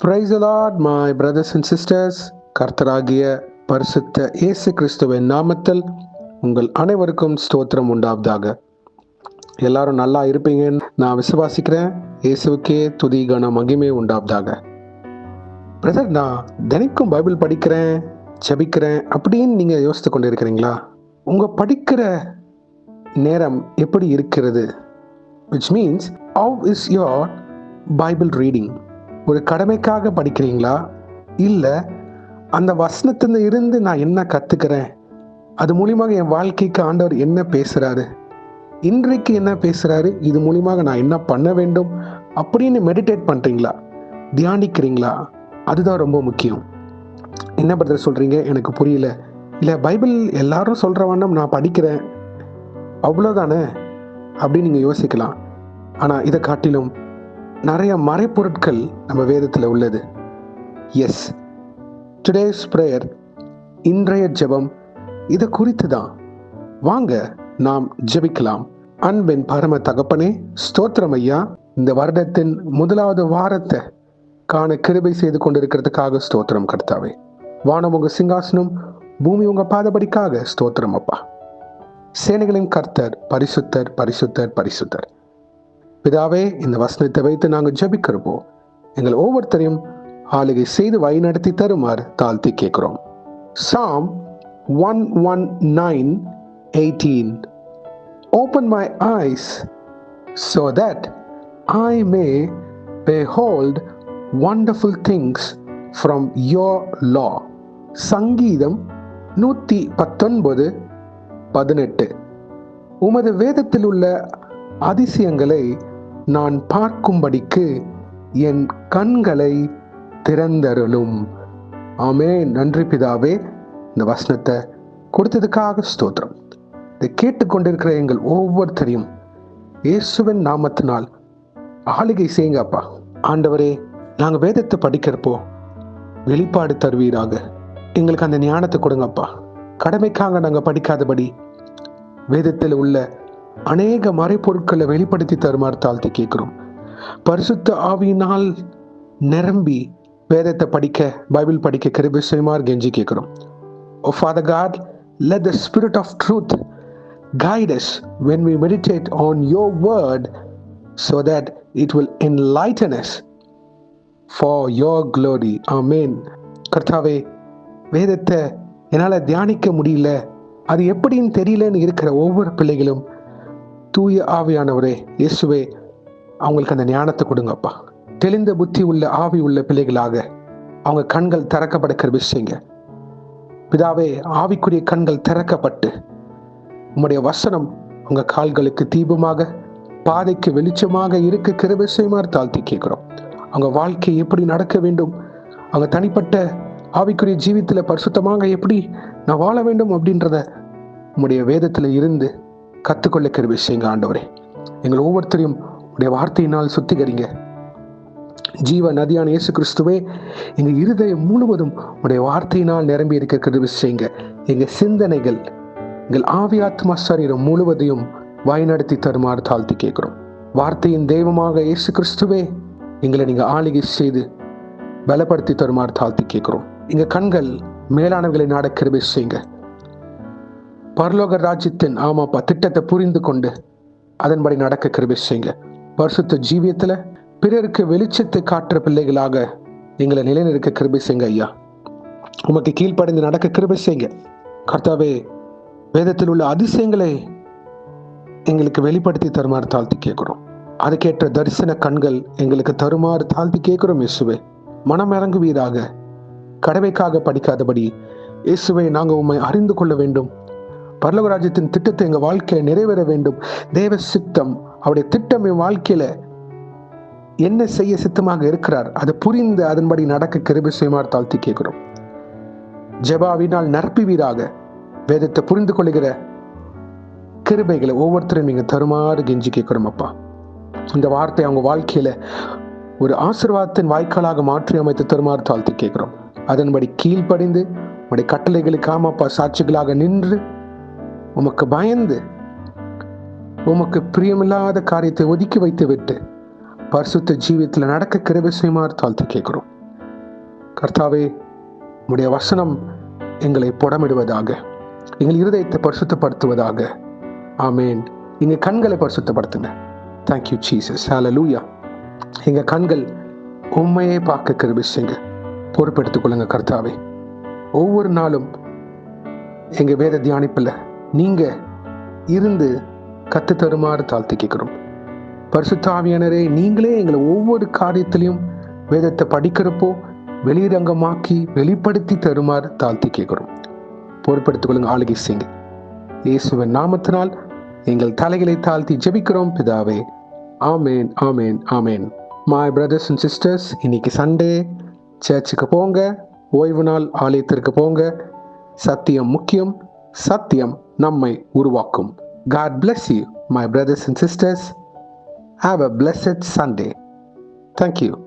Praise the Lord, my brothers and sisters. கர்த்தராகிய பரிசுத்த இயேசு கிறிஸ்துவின் நாமத்தில் உங்கள் அனைவருக்கும் ஸ்தோத்திரம் உண்டாவதாக. எல்லாரும் நல்லா இருப்பீங்கன்னு நான் விசுவாசிக்கிறேன். இயேசுவுக்கே துதி கன மகிமை உண்டாவதாக. பிரதர், நான் தினைக்கும் பைபிள் படிக்கிறேன், ஜெபிக்கிறேன் அப்படின்னு நீங்க யோசித்து கொண்டு இருக்கிறீங்களா? உங்க படிக்கிற நேரம் எப்படி இருக்கிறது? which means how is your Bible reading? ஒரு கடமைக்காக படிக்கிறீங்களா, இல்லை அந்த வசனத்துல இருந்து நான் என்ன கத்துக்கிறேன், அது மூலியமாக என் வாழ்க்கைக்கு ஆண்டவர் என்ன பேசுறாரு, இன்றைக்கு என்ன பேசுறாரு, இது மூலியமாக நான் என்ன பண்ண வேண்டும் அப்படின்னு மெடிடேட் பண்றீங்களா, தியானிக்கிறீங்களா? அதுதான் ரொம்ப முக்கியம். என்ன பிரதர் சொல்றீங்க, எனக்கு புரியல. இல்லை, பைபிள் எல்லாரும் சொல்ற வண்ணம் நான் படிக்கிறேன் அவ்வளோதானே அப்படின்னு நீங்க யோசிக்கலாம். ஆனா இதை காட்டிலும் நிறைய மறைப்பொருட்கள் நம்ம வேதத்துல உள்ளது. எஸ், டுடேஸ் பிரேயர், இன்றைய ஜெபம் இதை குறித்து தான். வாங்க நாம் ஜெபிக்கலாம். அன்பின் பரம தகப்பனே, ஸ்தோத்திரம் ஐயா. இந்த வருடத்தின் முதலாவது வாரத்தை காண கிருபை செய்து கொண்டிருக்கிறதுக்காக ஸ்தோத்திரம் கர்த்தாவே. வானம் உங்க சிங்காசனம், பூமி உங்க பாதபடிக்காக ஸ்தோத்திரம் அப்பா. சேனைகளின் கர்த்தர் பரிசுத்தர், பரிசுத்தர், பரிசுத்தர். பிதாவே, இந்த வசனத்தை வைத்து நாங்கள் ஜெபிக்கிறப்போ எங்கள் ஒவ்வொருத்தரையும் ஆளுகை செய்து வழிநடத்தி தருமாறு தாழ்த்தி கேட்கிறோம். Psalm 119:18. Open my eyes so that I may behold wonderful things from your law. சங்கீதம் 119:18. உமது வேதத்தில் உள்ள அதிசயங்களை நான் பார்க்கும்படிக்கு என் கண்களை திறந்தருளும். ஆமென். நன்றி பிதாவே, இந்த வசனத்தை கொடுத்ததுக்காக ஸ்தோத்திரம். இதை கேட்டுக்கொண்டிருக்கிற எங்கள் ஒவ்வொருத்தரையும் இயேசுவின் நாமத்தினால் ஆளுகை செய்யுங்க அப்பா. ஆண்டவரே, நாங்கள் வேதத்தை படிக்கிறப்போ வெளிப்பாடு தருவீராக. எங்களுக்கு அந்த ஞானத்தை கொடுங்கப்பா. கடமைக்காக நாங்கள் படிக்காதபடி வேதத்தில் உள்ள அநேக மறைப்பொருட்களை வெளிப்படுத்தி தருமாறு தாழ்த்தி கேட்கிறோம். பரிசுத்த ஆவியினால் நிரம்பி வேதத்தை படிக்க, பைபிள் படிக்க கிருபை செய்யுமாறு கெஞ்சி கேட்கிறோம். Oh Father God, let the Spirit of truth guide us when we meditate on your word so that it will enlighten us for your glory. Amen. கர்த்தாவே, வேதத்தை என்னால் தியானிக்க முடியல, அது எப்படின்னு தெரியலன்னு இருக்கிற ஒவ்வொரு பிள்ளைகளும் தூய ஆவியானவரே, இயேசுவே, அவங்களுக்கு அந்த ஞானத்தை கொடுங்கப்பா. தெளிந்த புத்தி உள்ள ஆவி உள்ள பிள்ளைகளாக அவங்க கண்கள் திறக்கப்பட கிருபை செய்யுங்க பிதாவே. ஆவிக்குரிய கண்கள் திறக்கப்பட்டு உம்முடைய வசனம் உங்க கால்களுக்கு தீபமாக, பாதைக்கு வெளிச்சமாக இருக்க கிருபை செய்யுமாறு தாழ்த்தி கேட்கிறோம். அவங்க வாழ்க்கை எப்படி நடக்க வேண்டும், அவங்க தனிப்பட்ட ஆவிக்குரிய ஜீவித்துல பரிசுத்தமாக எப்படி நான் வாழ வேண்டும் அப்படின்றத உம்முடைய வேதத்துல இருந்து கத்துக்கொள்ள கிருபை செய்யுங்க ஆண்டவரே. எங்கள் ஒவ்வொருத்தரையும் உடைய வார்த்தையினால் சுத்திகரிங்க. ஜீவ நதியான இயேசு கிறிஸ்துவே, எங்க இருதயம் முழுவதும் உடைய வார்த்தையினால் நிரம்பி இருக்க கிருபை செய்யுங்க. எங்க சிந்தனைகள், எங்கள் ஆவி ஆத்மா சரீரம் முழுவதையும் வழிநடத்தி தருமாறு தாழ்த்தி கேட்கிறோம். வார்த்தையின் தெய்வமாக இயேசு கிறிஸ்துவே, எங்களை நீங்க ஆளுகை செய்து பலப்படுத்தி தருமாறு தாழ்த்தி கேட்கிறோம். எங்க கண்கள் மேலானவர்களை நாட கிருபை செய்யுங்க. பரலோக ராஜ்யத்தின் ஆமாப்பா திட்டத்தை புரிந்து கொண்டு அதன்படி நடக்க கிருபை செய்யுங்க. பரிசுத்த ஜீவியத்துல பிறருக்கு வெளிச்சத்தை காட்டுற பிள்ளைகளாக எங்களை நிலைநிறுக்க கிருபை செய்யுங்க ஐயா. உமக்கு கீழ்ப்படைந்து நடக்க கிருபை செய்யுங்க கர்த்தாவே. வேதத்தில் உள்ள அதிசயங்களை எங்களுக்கு வெளிப்படுத்தி தருமாறு தாழ்த்தி கேட்கிறோம். அதுக்கேற்ற தரிசன கண்கள் எங்களுக்கு தருமாறு தாழ்த்தி கேட்கிறோம். இயேசுவே, மனம் இறங்குவீராக. கடமைக்காக படிக்காதபடி இயேசுவை நாங்கள் உம்மை அறிந்து கொள்ள வேண்டும். பரலோக ராஜ்யத்தின் திட்டத்தை எங்க வாழ்க்கையில நிறைவேற வேண்டும். தேவ சித்தம், அவருடைய திட்டம் என் வாழ்க்கையில என்ன செய்ய சித்தமாக இருக்கிறார், அதை புரிந்து அதன்படி நடக்க கிருபை செய்யுமாறு தாழ்த்தி கேட்கிறோம். ஜெபாவினால் நிரப்புவீராக. வேதத்தை புரிந்து கொள்ளுகிற கிருபைகளை ஒவ்வொருத்தரும் நீங்க தருமாறு கெஞ்சி கேட்கிறோம் அப்பா. இந்த வார்த்தை அவங்க வாழ்க்கையில ஒரு ஆசீர்வாதத்தின் வாய்க்காலாக மாற்றி அமைத்து தருமாறு தாழ்த்தி கேட்கிறோம். அதன்படி கீழ்ப்படிந்து உடைய கட்டளைகளுக்கு ஆமாப்பா சாட்சிகளாக நின்று உமக்கு பயந்து உமக்கு பிரியமில்லாத காரியத்தை ஒதுக்கி வைத்து விட்டு பரிசுத்த ஜீவியத்தில் நடக்க கிருபை செய்யுமாறு தாழ்த்தி கேட்கிறோம். கர்த்தாவே, உம்முடைய வசனம் எங்களை புடமிடுவதாக, எங்கள் இருதயத்தை பரிசுத்தப்படுத்துவதாக. ஆமேன். எங்க கண்களை பரிசுத்தப்படுத்துங்க. Thank you Jesus. ஹல்லேலூயா. எங்க கண்கள் உண்மையை பார்க்க கிருபை செய்யுங்க. பொறுப்பெடுத்துக் கொள்ளுங்க கர்த்தாவே. ஒவ்வொரு நாளும் எங்க வேத தியானிப்பில் நீங்க இருந்து கத்து தருமாறு தாழ்த்தி கேட்கிறோம். பரிசுத்த ஆவியானவரே, நீங்களே எங்களை ஒவ்வொரு காரியத்திலையும் வேதத்தை படிக்கிறப்போ வெளிரங்கமாக்கி வெளிப்படுத்தி தருமாறு தாழ்த்தி கேட்கிறோம். பொறுப்படுத்திக் கொள்ளுங்க, ஆளுகை செய்யுங்க. இயேசுவின் நாமத்தினால் எங்கள் தலைகளை தாழ்த்தி ஜெபிக்கிறோம் பிதாவே. ஆமேன், ஆமேன், ஆமேன். மை பிரதர்ஸ் அண்ட் சிஸ்டர்ஸ், இன்னைக்கு சண்டே, சர்ச்சுக்கு போங்க, ஓய்வு நாள் ஆலயத்திற்கு போங்க. சத்தியம் முக்கியம், சத்தியம் நம்மை உருவாக்கும். God bless you, my brothers and sisters. Have a blessed Sunday. Thank you.